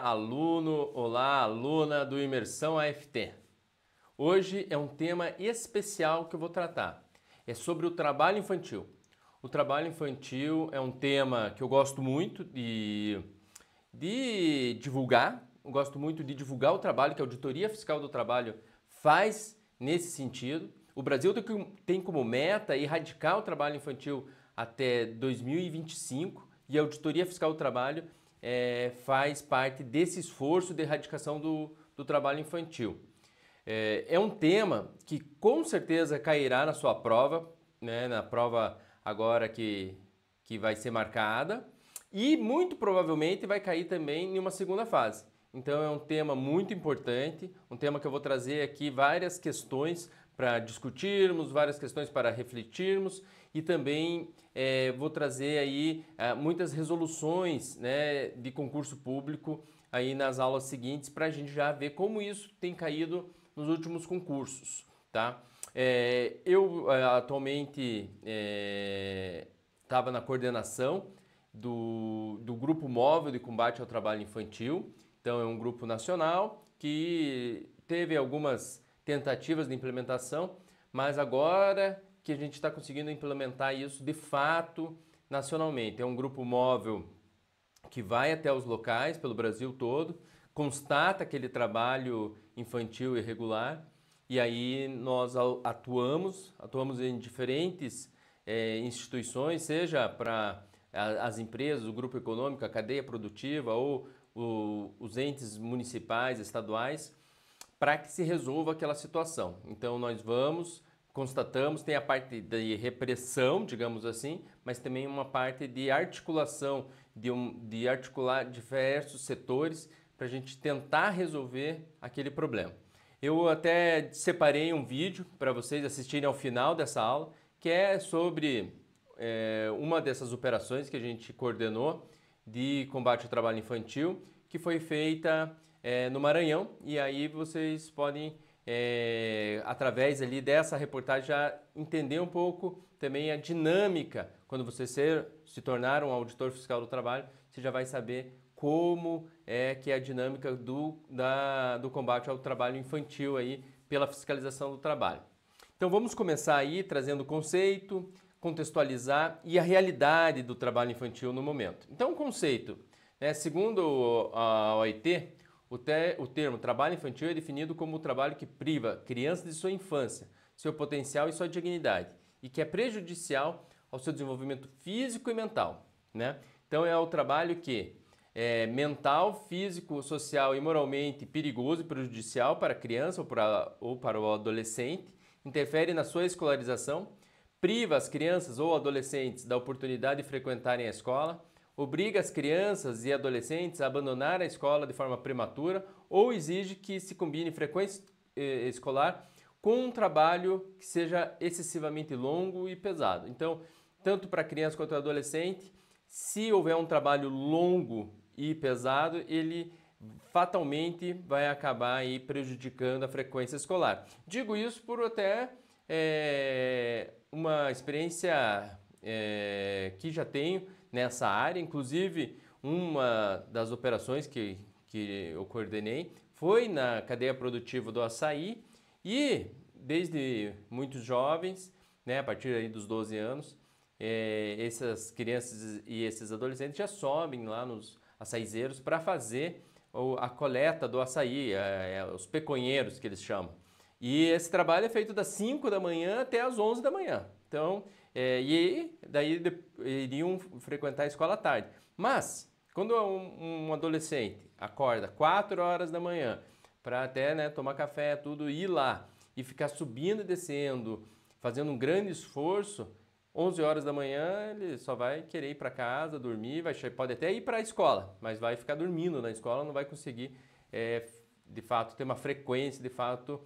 aluno, olá, aluna do Imersão AFT. Hoje é um tema especial que eu vou tratar. É sobre o trabalho infantil. O trabalho infantil é um tema que eu gosto muito de divulgar. Eu gosto muito de divulgar o trabalho que a Auditoria Fiscal do Trabalho faz nesse sentido. O Brasil tem como meta erradicar o trabalho infantil até 2025 e a Auditoria Fiscal do Trabalho faz parte desse esforço de erradicação do trabalho infantil. É um tema que com certeza cairá na sua prova, né, na prova agora que vai ser marcada, e muito provavelmente vai cair também em uma segunda fase. Então é um tema muito importante, um tema que eu vou trazer aqui várias questões para discutirmos, várias questões para refletirmos e também vou trazer aí muitas resoluções, né, de concurso público aí nas aulas seguintes para a gente já ver como isso tem caído nos últimos concursos, tá? Eu atualmente estava na coordenação do Grupo Móvel de Combate ao Trabalho Infantil. Então é um grupo nacional que teve algumas tentativas de implementação, mas agora que a gente está conseguindo implementar isso de fato nacionalmente. É um grupo móvel que vai até os locais pelo Brasil todo, constata aquele trabalho infantil irregular e aí nós atuamos em diferentes instituições, seja para as empresas, o grupo econômico, a cadeia produtiva ou os entes municipais, estaduais, para que se resolva aquela situação. Então nós vamos, constatamos, tem a parte de repressão, digamos assim, mas também uma parte de articulação, de articular diversos setores para a gente tentar resolver aquele problema. Eu até separei um vídeo para vocês assistirem ao final dessa aula, que é sobre uma dessas operações que a gente coordenou de combate ao trabalho infantil, que foi feita no Maranhão, e aí vocês podem, através ali dessa reportagem, já entender um pouco também a dinâmica. Quando você se tornar um auditor fiscal do trabalho, você já vai saber como que é a dinâmica do combate ao trabalho infantil aí pela fiscalização do trabalho. Então vamos começar aí trazendo o conceito, contextualizar e a realidade do trabalho infantil no momento. Então o conceito, segundo a OIT, o termo trabalho infantil é definido como o trabalho que priva crianças de sua infância, seu potencial e sua dignidade, e que é prejudicial ao seu desenvolvimento físico e mental, né? Então é o trabalho que é mental, físico, social e moralmente perigoso e prejudicial para a criança ou para o adolescente, interfere na sua escolarização, priva as crianças ou adolescentes da oportunidade de frequentarem a escola, obriga as crianças e adolescentes a abandonar a escola de forma prematura ou exige que se combine frequência escolar com um trabalho que seja excessivamente longo e pesado. Então, tanto para a criança quanto para o adolescente, se houver um trabalho longo e pesado, ele fatalmente vai acabar aí prejudicando a frequência escolar. Digo isso por até uma experiência que já tenho nessa área, inclusive uma das operações que eu coordenei foi na cadeia produtiva do açaí e desde muitos jovens, né, a partir aí dos 12 anos, essas crianças e esses adolescentes já sobem lá nos açaizeiros para fazer a coleta do açaí, os peconheiros que eles chamam. E esse trabalho é feito das 5 da manhã até as 11 da manhã. Então, e daí iriam frequentar a escola à tarde. Mas, quando um adolescente acorda 4 horas da manhã para até, né, tomar café, tudo, ir lá e ficar subindo e descendo, fazendo um grande esforço, 11 horas da manhã ele só vai querer ir para casa, dormir, pode até ir para a escola, mas vai ficar dormindo na escola, não vai conseguir, de fato, ter uma frequência, de fato,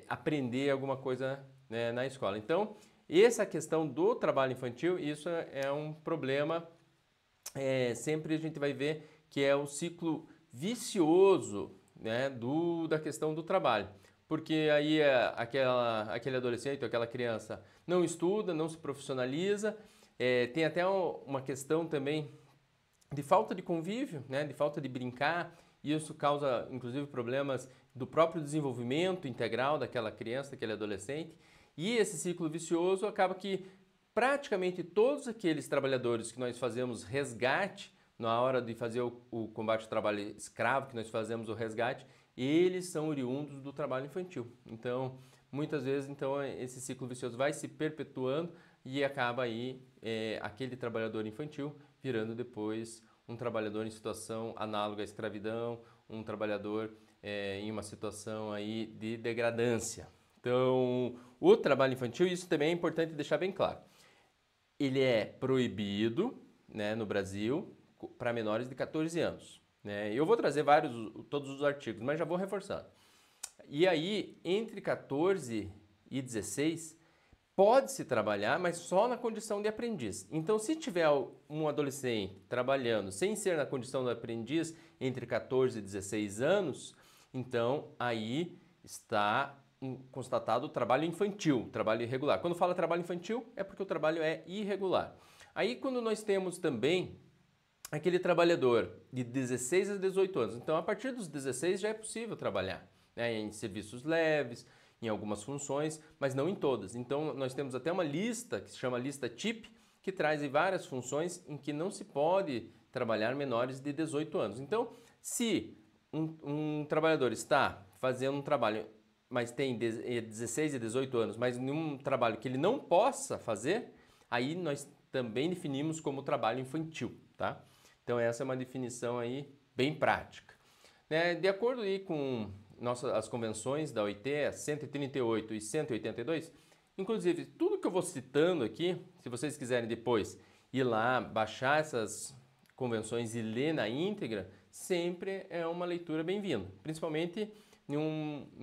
aprender alguma coisa, né, na escola. Então, essa questão do trabalho infantil, isso é um problema, sempre a gente vai ver que é o ciclo vicioso, né, da questão do trabalho. Porque aí aquele adolescente ou aquela criança não estuda, não se profissionaliza, tem até uma questão também de falta de convívio, né, de falta de brincar, e isso causa, inclusive, problemas do próprio desenvolvimento integral daquela criança, daquele adolescente. E esse ciclo vicioso acaba que praticamente todos aqueles trabalhadores que nós fazemos resgate, na hora de fazer o combate ao trabalho escravo, que nós fazemos o resgate, eles são oriundos do trabalho infantil. Então, muitas vezes, então, esse ciclo vicioso vai se perpetuando e acaba aí aquele trabalhador infantil virando depois um trabalhador em situação análoga à escravidão, um trabalhador em uma situação aí de degradância. Então, o trabalho infantil, isso também é importante deixar bem claro, ele é proibido, né, no Brasil para menores de 14 anos. Né? Eu vou trazer todos os artigos, mas já vou reforçando. E aí, entre 14 e 16, pode-se trabalhar, mas só na condição de aprendiz. Então, se tiver um adolescente trabalhando sem ser na condição de aprendiz entre 14 e 16 anos, então aí está constatado o trabalho infantil, trabalho irregular. Quando fala trabalho infantil, é porque o trabalho é irregular. Aí, quando nós temos também aquele trabalhador de 16 a 18 anos, então a partir dos 16 já é possível trabalhar, né, em serviços leves, em algumas funções, mas não em todas. Então, nós temos até uma lista que se chama lista TIP, que traz várias funções em que não se pode trabalhar menores de 18 anos. Então, se um trabalhador está fazendo um trabalho, mas tem 16 e 18 anos, mas em um trabalho que ele não possa fazer, aí nós também definimos como trabalho infantil, tá? Então, essa é uma definição aí bem prática. De acordo aí com as convenções da OIT, 138 e 182, inclusive tudo que eu vou citando aqui, se vocês quiserem depois ir lá, baixar essas convenções e ler na íntegra, sempre é uma leitura bem-vinda, principalmente em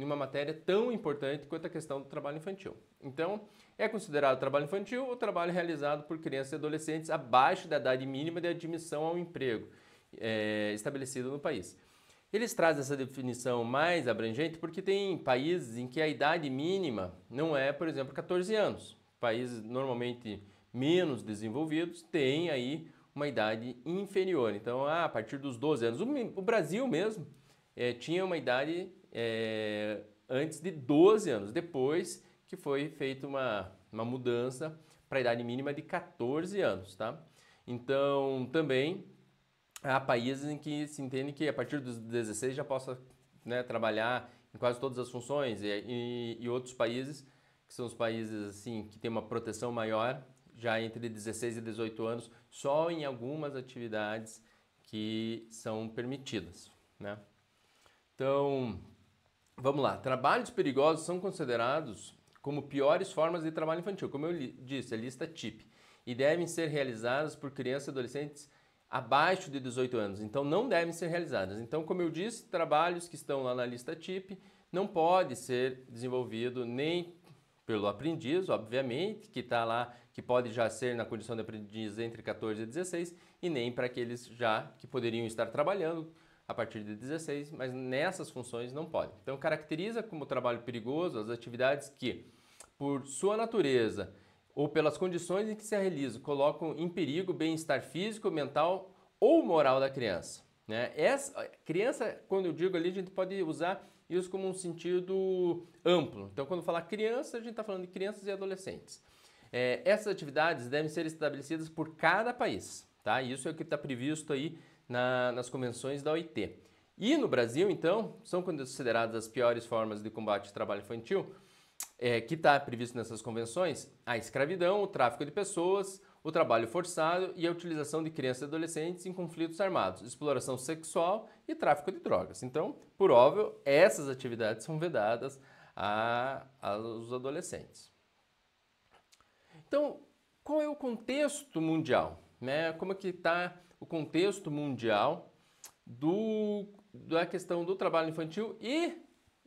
uma matéria tão importante quanto a questão do trabalho infantil. Então, é considerado trabalho infantil o trabalho realizado por crianças e adolescentes abaixo da idade mínima de admissão ao emprego estabelecido no país. Eles trazem essa definição mais abrangente porque tem países em que a idade mínima não é, por exemplo, 14 anos. Países normalmente menos desenvolvidos têm aí uma idade inferior. Então, a partir dos 12 anos. O Brasil mesmo tinha uma idade antes de 12 anos, depois que foi feita uma mudança para a idade mínima de 14 anos. Tá? Então, também há países em que se entende que a partir dos 16 já possa, né, trabalhar em quase todas as funções e outros países, que são os países assim, que têm uma proteção maior, já entre 16 e 18 anos, só em algumas atividades que são permitidas. Né? Então, vamos lá. Trabalhos perigosos são considerados como piores formas de trabalho infantil, como eu disse, a lista TIP, e devem ser realizadas por crianças e adolescentes abaixo de 18 anos, então não devem ser realizadas. Então, como eu disse, trabalhos que estão lá na lista TIP não pode ser desenvolvido nem pelo aprendiz, obviamente, que está lá, que pode já ser na condição de aprendiz entre 14 e 16, e nem para aqueles já que poderiam estar trabalhando a partir de 16, mas nessas funções não pode. Então, caracteriza como trabalho perigoso as atividades que, por sua natureza, ou pelas condições em que se realiza, colocam em perigo o bem-estar físico, mental ou moral da criança. Né? Essa criança, quando eu digo ali, a gente pode usar isso como um sentido amplo. Então, quando falar criança, a gente está falando de crianças e adolescentes. Essas atividades devem ser estabelecidas por cada país. Tá? Isso é o que está previsto aí nas convenções da OIT. E no Brasil, então, são consideradas as piores formas de combate ao trabalho infantil, que está previsto nessas convenções, a escravidão, o tráfico de pessoas, o trabalho forçado e a utilização de crianças e adolescentes em conflitos armados, exploração sexual e tráfico de drogas. Então, por óbvio, essas atividades são vedadas aos adolescentes. Então, qual é o contexto mundial? Né? Como é que está o contexto mundial da questão do trabalho infantil e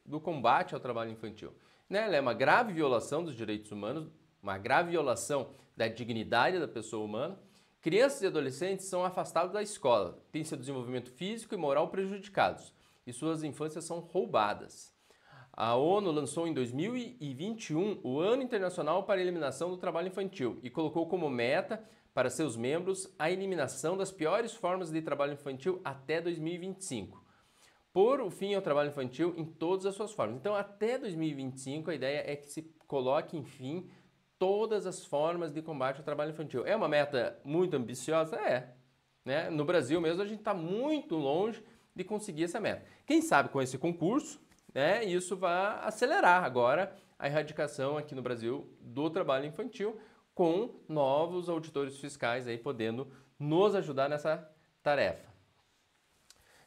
do combate ao trabalho infantil? Ela é uma grave violação dos direitos humanos, uma grave violação da dignidade da pessoa humana. Crianças e adolescentes são afastados da escola, têm seu desenvolvimento físico e moral prejudicados e suas infâncias são roubadas. A ONU lançou em 2021 o Ano Internacional para a Eliminação do Trabalho Infantil e colocou como meta para seus membros a eliminação das piores formas de trabalho infantil até 2025. pôr o fim ao trabalho infantil em todas as suas formas. Então, até 2025, a ideia é que se coloque, enfim, todas as formas de combate ao trabalho infantil. É uma meta muito ambiciosa? É. Né? No Brasil mesmo, a gente está muito longe de conseguir essa meta. Quem sabe com esse concurso, né, isso vai acelerar agora a erradicação aqui no Brasil do trabalho infantil, com novos auditores fiscais aí podendo nos ajudar nessa tarefa.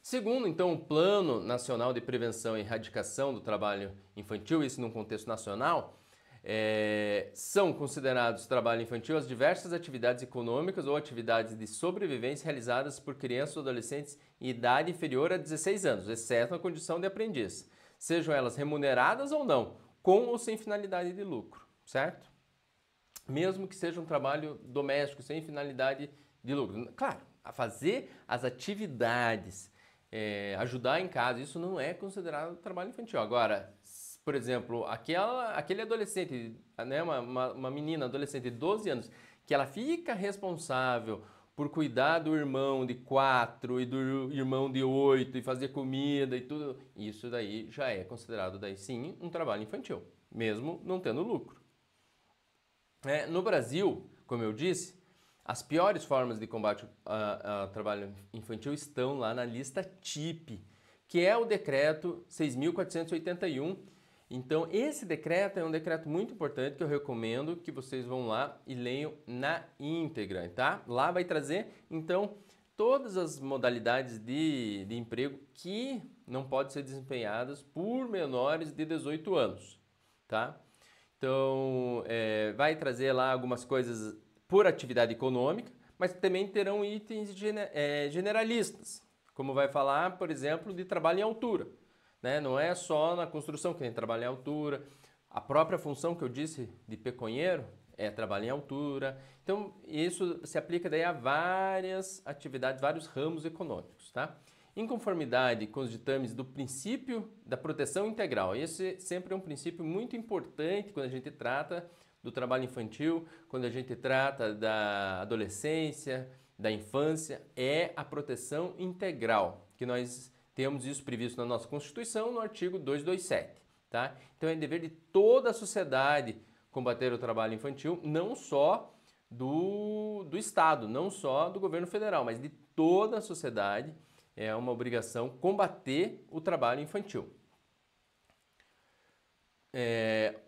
Segundo, então, o Plano Nacional de Prevenção e Erradicação do Trabalho Infantil, isso num contexto nacional, são considerados trabalho infantil as diversas atividades econômicas ou atividades de sobrevivência realizadas por crianças ou adolescentes em idade inferior a 16 anos, exceto na condição de aprendiz, sejam elas remuneradas ou não, com ou sem finalidade de lucro, certo? Mesmo que seja um trabalho doméstico, sem finalidade de lucro. Claro, a fazer as atividades, ajudar em casa, isso não é considerado trabalho infantil. Agora, por exemplo, aquele adolescente, né, uma menina adolescente de 12 anos, que ela fica responsável por cuidar do irmão de 4 e do irmão de 8 e fazer comida e tudo, isso daí já é considerado daí sim um trabalho infantil, mesmo não tendo lucro. No Brasil, como eu disse, as piores formas de combate ao trabalho infantil estão lá na lista TIP, que é o decreto 6.481. Então, esse decreto é um decreto muito importante que eu recomendo que vocês vão lá e leiam na íntegra, tá? Lá vai trazer, então, todas as modalidades de emprego que não podem ser desempenhadas por menores de 18 anos, tá? Então, vai trazer lá algumas coisas por atividade econômica, mas também terão itens generalistas, como vai falar, por exemplo, de trabalho em altura. Né? Não é só na construção que tem trabalho em altura, a própria função que eu disse de peconheiro é trabalho em altura. Então, isso se aplica daí a várias atividades, vários ramos econômicos, tá? Em conformidade com os ditames do princípio da proteção integral. Esse sempre é um princípio muito importante quando a gente trata do trabalho infantil, quando a gente trata da adolescência, da infância, é a proteção integral, que nós temos isso previsto na nossa Constituição, no artigo 227. Tá? Então é dever de toda a sociedade combater o trabalho infantil, não só do Estado, não só do governo federal, mas de toda a sociedade. É uma obrigação combater o trabalho infantil.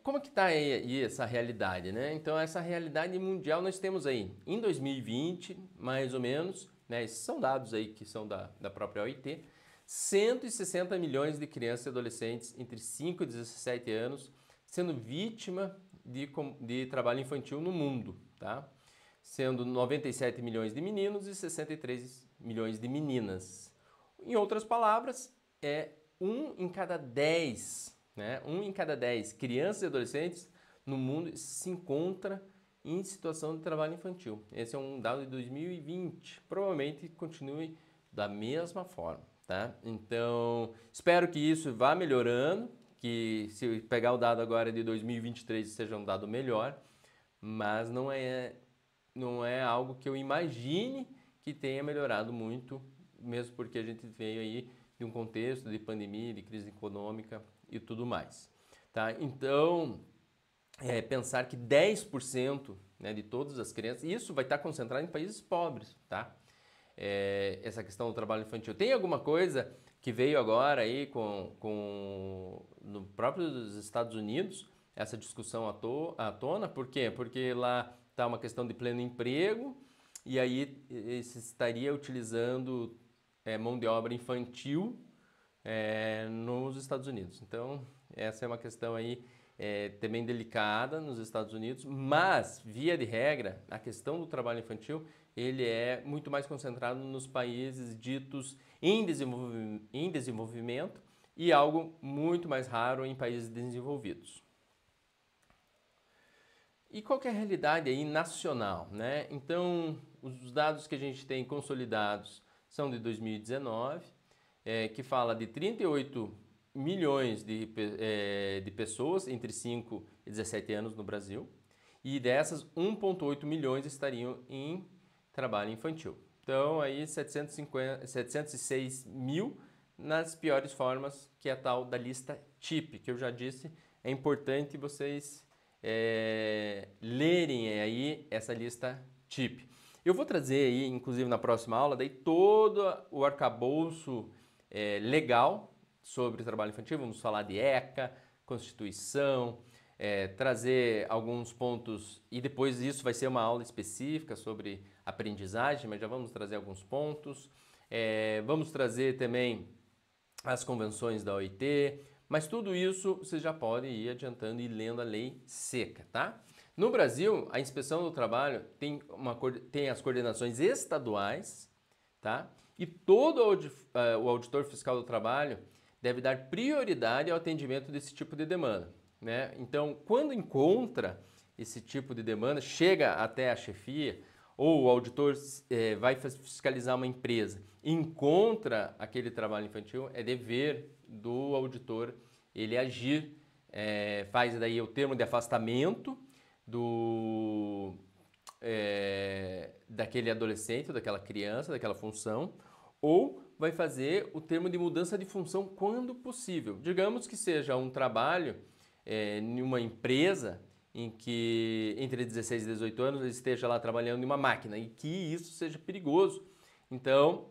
Como é que está aí essa realidade, né? Então, essa realidade mundial nós temos aí, em 2020, mais ou menos, né? Esses são dados aí que são da própria OIT, 160 milhões de crianças e adolescentes entre 5 e 17 anos sendo vítima de trabalho infantil no mundo, tá? Sendo 97 milhões de meninos e 63 milhões de meninas. Em outras palavras, 1 em cada 10, né? 1 em cada 10 crianças e adolescentes no mundo se encontra em situação de trabalho infantil. Esse é um dado de 2020. Provavelmente continue da mesma forma, tá? Então, espero que isso vá melhorando, que se pegar o dado agora de 2023 seja um dado melhor, mas não é algo que eu imagine que tenha melhorado muito, mesmo porque a gente veio aí de um contexto de pandemia, de crise econômica e tudo mais. Tá? Então, pensar que 10%, né, de todas as crianças, isso vai estar concentrado em países pobres, tá? Essa questão do trabalho infantil. Tem alguma coisa que veio agora aí no próprio Estados Unidos, essa discussão à tona, por quê? Porque lá está uma questão de pleno emprego e aí se estaria utilizando mão de obra infantil nos Estados Unidos. Então, essa é uma questão aí também delicada nos Estados Unidos, mas, via de regra, a questão do trabalho infantil, ele é muito mais concentrado nos países ditos em desenvolvimento e algo muito mais raro em países desenvolvidos. E qual que é a realidade aí nacional, né? Então, os dados que a gente tem consolidados são de 2019, que fala de 38 milhões de pessoas entre 5 e 17 anos no Brasil, e dessas 1,8 milhões estariam em trabalho infantil. Então, aí 706 mil nas piores formas, que é a tal da lista TIP, que eu já disse, é importante vocês lerem aí essa lista TIP. Eu vou trazer aí, inclusive na próxima aula, daí todo o arcabouço legal sobre o trabalho infantil. Vamos falar de ECA, Constituição, trazer alguns pontos, e depois disso vai ser uma aula específica sobre aprendizagem, mas já vamos trazer alguns pontos. Vamos trazer também as convenções da OIT, mas tudo isso vocês já podem ir adiantando e lendo a lei seca, tá? No Brasil, a Inspeção do Trabalho tem as coordenações estaduais, tá? E todo o auditor fiscal do trabalho deve dar prioridade ao atendimento desse tipo de demanda, né? Então, quando encontra esse tipo de demanda, chega até a chefia, ou o auditor vai fiscalizar uma empresa, encontra aquele trabalho infantil, é dever do auditor ele agir, faz daí o termo de afastamento daquele adolescente, daquela criança, daquela função, ou vai fazer o termo de mudança de função quando possível. Digamos que seja um trabalho em uma empresa em que entre 16 e 18 anos ele esteja lá trabalhando em uma máquina e que isso seja perigoso. Então,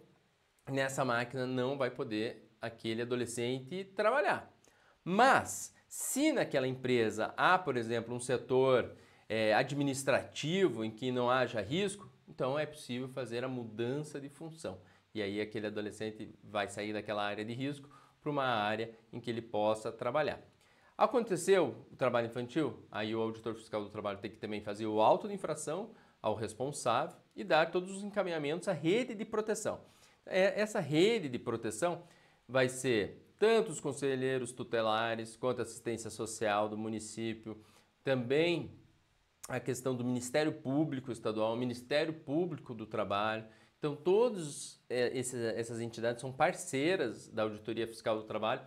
nessa máquina não vai poder aquele adolescente trabalhar. Mas, se naquela empresa há, por exemplo, um setor administrativo em que não haja risco, então é possível fazer a mudança de função. E aí aquele adolescente vai sair daquela área de risco para uma área em que ele possa trabalhar. Aconteceu o trabalho infantil, aí o auditor fiscal do trabalho tem que também fazer o auto de infração ao responsável e dar todos os encaminhamentos à rede de proteção. Essa rede de proteção vai ser tanto os conselheiros tutelares quanto a assistência social do município, também a questão do Ministério Público Estadual, o Ministério Público do Trabalho. Então, todas essas entidades são parceiras da Auditoria Fiscal do Trabalho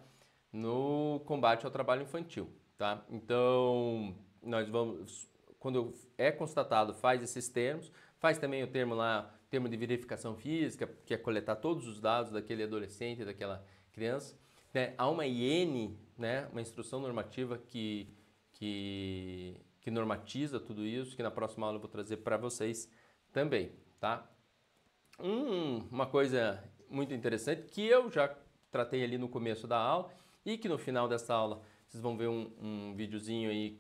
no combate ao trabalho infantil, tá? Então, nós vamos, quando é constatado, faz esses termos, faz também o termo lá, termo de verificação física, que é coletar todos os dados daquele adolescente, daquela criança, né? Há uma IN, né? Uma instrução normativa que normatiza tudo isso, que na próxima aula eu vou trazer para vocês também, tá? Uma coisa muito interessante que eu já tratei ali no começo da aula e que no final dessa aula vocês vão ver um videozinho aí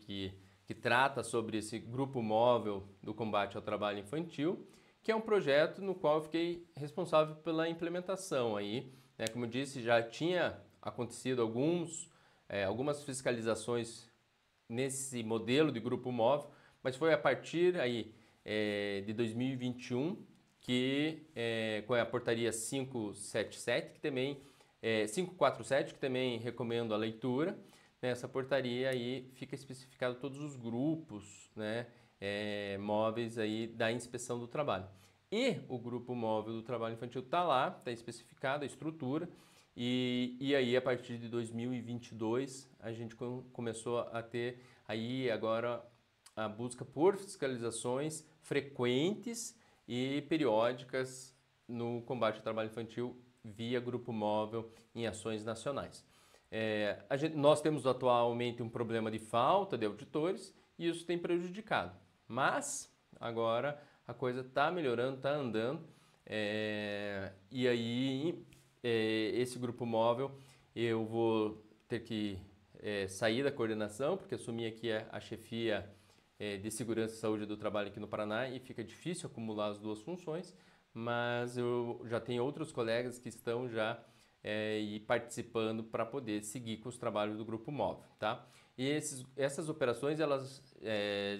que trata sobre esse grupo móvel do combate ao trabalho infantil, que é um projeto no qual eu fiquei responsável pela implementação aí, né? Como eu disse, já tinha acontecido algumas fiscalizações nesse modelo de grupo móvel, mas foi a partir aí de 2021 que com a portaria 577, que também 547, que também recomendo a leitura. Nessa portaria aí fica especificado todos os grupos, né, móveis aí da inspeção do trabalho. E o grupo móvel do trabalho infantil está lá, está especificada a estrutura, e aí a partir de 2022 a gente começou a ter aí agora a busca por fiscalizações frequentes e periódicas no combate ao trabalho infantil via grupo móvel em ações nacionais. Nós temos atualmente um problema de falta de auditores e isso tem prejudicado, mas agora a coisa está melhorando, está andando, e aí esse grupo móvel eu vou ter que sair da coordenação, porque assumi aqui a chefia de Segurança e Saúde do Trabalho aqui no Paraná e fica difícil acumular as duas funções, mas eu já tenho outros colegas que estão já participando para poder seguir com os trabalhos do grupo móvel, tá? E essas operações elas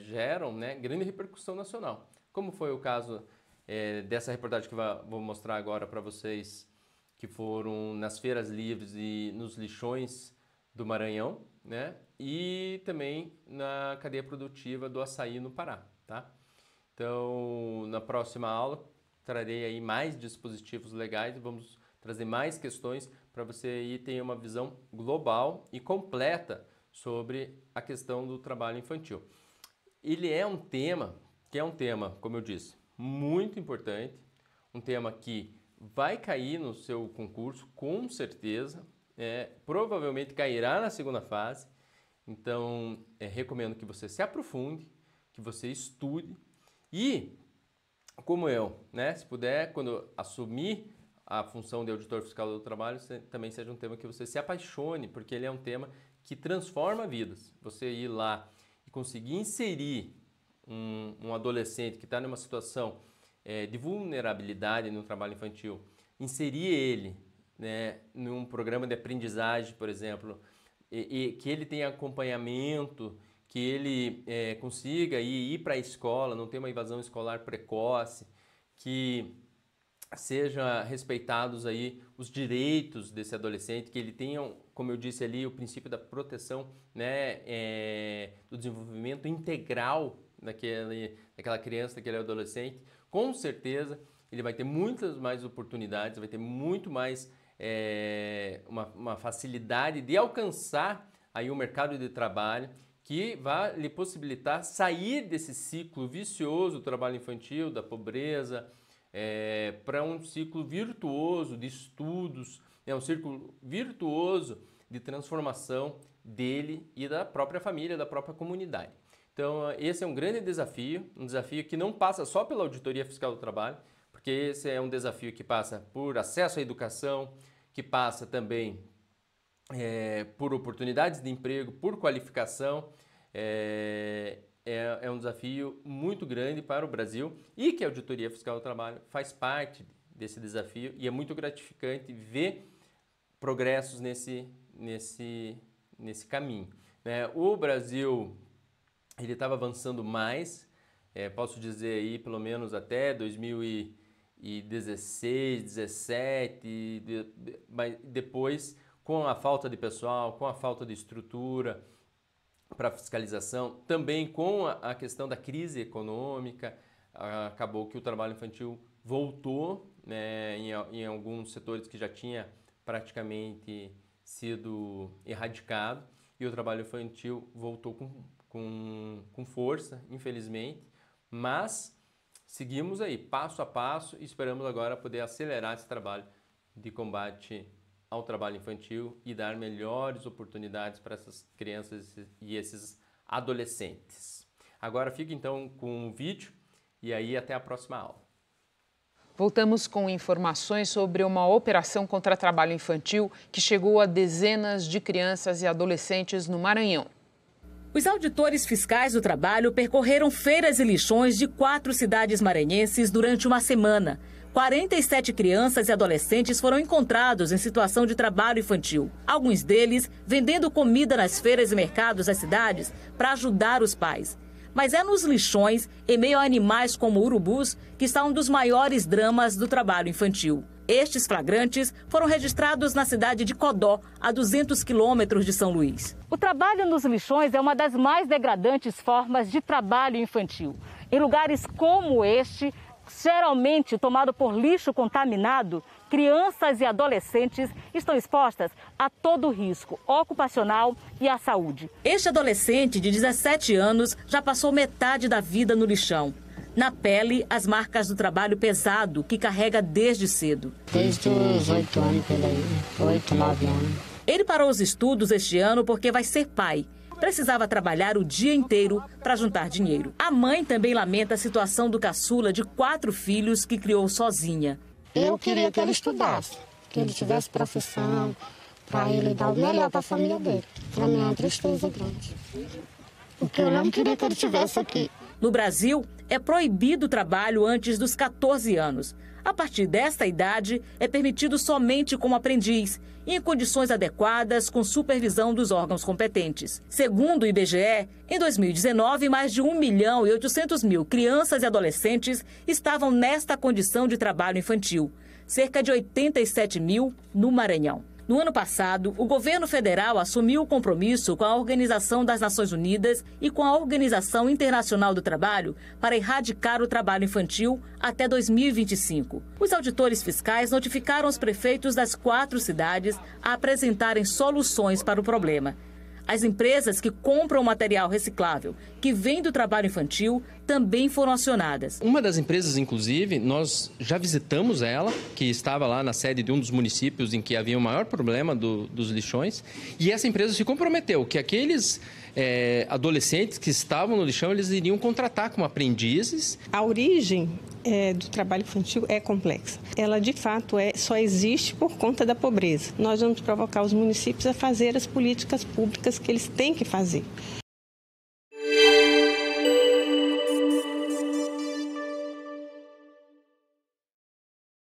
geram, né, grande repercussão nacional, como foi o caso dessa reportagem que vou mostrar agora para vocês, que foram nas feiras livres e nos lixões do Maranhão, né? E também na cadeia produtiva do açaí no Pará, tá? Então, na próxima aula, trarei aí mais dispositivos legais e vamos trazer mais questões para você aí ter uma visão global e completa sobre a questão do trabalho infantil. Ele é um tema como eu disse, muito importante, um tema que vai cair no seu concurso, com certeza, provavelmente cairá na segunda fase, então recomendo que você se aprofunde, que você estude e, como eu, né, se puder, quando assumir a função de auditor fiscal do trabalho, também seja um tema que você se apaixone, porque ele é um tema que transforma vidas. Você ir lá e conseguir inserir um adolescente que está numa situação de vulnerabilidade no trabalho infantil, inserir ele, né, num programa de aprendizagem, por exemplo, e que ele tenha acompanhamento, que ele consiga ir para a escola, não ter uma evasão escolar precoce, que sejam respeitados aí os direitos desse adolescente, que ele tenha, como eu disse ali, o princípio da proteção, né, do desenvolvimento integral daquela criança, daquele adolescente. Com certeza ele vai ter muitas mais oportunidades, vai ter muito mais uma facilidade de alcançar aí o mercado de trabalho, que vai lhe possibilitar sair desse ciclo vicioso do trabalho infantil, da pobreza, para um ciclo virtuoso de estudos, um círculo virtuoso de transformação dele e da própria família, da própria comunidade. Então, esse é um grande desafio, um desafio que não passa só pela Auditoria Fiscal do Trabalho, porque esse é um desafio que passa por acesso à educação, que passa também por oportunidades de emprego, por qualificação. É um desafio muito grande para o Brasil e que a Auditoria Fiscal do Trabalho faz parte desse desafio e é muito gratificante ver progressos nesse caminho, né? O Brasil ele estava avançando mais, posso dizer aí pelo menos até 2016, 2017, mas depois com a falta de pessoal, com a falta de estrutura para fiscalização, também com a questão da crise econômica, acabou que o trabalho infantil voltou, né, em alguns setores que já tinha praticamente sido erradicado, e o trabalho infantil voltou com força, infelizmente, mas seguimos aí passo a passo e esperamos agora poder acelerar esse trabalho de combate ao trabalho infantil e dar melhores oportunidades para essas crianças e esses adolescentes. Agora fica então com o vídeo e aí até a próxima aula. Voltamos com informações sobre uma operação contra trabalho infantil que chegou a dezenas de crianças e adolescentes no Maranhão. Os auditores fiscais do trabalho percorreram feiras e lixões de 4 cidades maranhenses durante uma semana. 47 crianças e adolescentes foram encontrados em situação de trabalho infantil. Alguns deles vendendo comida nas feiras e mercados das cidades para ajudar os pais. Mas é nos lixões, em meio a animais como urubus, que está um dos maiores dramas do trabalho infantil. Estes flagrantes foram registrados na cidade de Codó, a 200 quilômetros de São Luís. O trabalho nos lixões é uma das mais degradantes formas de trabalho infantil. Em lugares como este, geralmente tomado por lixo contaminado, crianças e adolescentes estão expostas a todo risco ocupacional e à saúde. Este adolescente de 17 anos já passou metade da vida no lixão. Na pele, as marcas do trabalho pesado que carrega desde cedo. Desde os 8 anos, por aí, 8, 9 anos. Ele parou os estudos este ano porque vai ser pai. Precisava trabalhar o dia inteiro para juntar dinheiro. A mãe também lamenta a situação do caçula de 4 filhos que criou sozinha. Eu queria que ele estudasse, que ele tivesse profissão, para ele dar o melhor para a família dele. Para mim é uma tristeza grande. Porque eu não queria que ele estivesse aqui. No Brasil, é proibido o trabalho antes dos 14 anos. A partir desta idade, é permitido somente como aprendiz e em condições adequadas com supervisão dos órgãos competentes. Segundo o IBGE, em 2019, mais de 1.800.000 crianças e adolescentes estavam nesta condição de trabalho infantil, cerca de 87.000 no Maranhão. No ano passado, o governo federal assumiu o compromisso com a Organização das Nações Unidas e com a Organização Internacional do Trabalho para erradicar o trabalho infantil até 2025. Os auditores fiscais notificaram os prefeitos das 4 cidades a apresentarem soluções para o problema. As empresas que compram material reciclável, que vem do trabalho infantil, também foram acionadas. Uma das empresas, inclusive, nós já visitamos ela, que estava lá na sede de um dos municípios em que havia o maior problema dos lixões, e essa empresa se comprometeu que aqueles adolescentes que estavam no lixão, eles iriam contratar como aprendizes. A origem do trabalho infantil é complexa. Ela, de fato, só existe por conta da pobreza. Nós vamos provocar os municípios a fazer as políticas públicas que eles têm que fazer.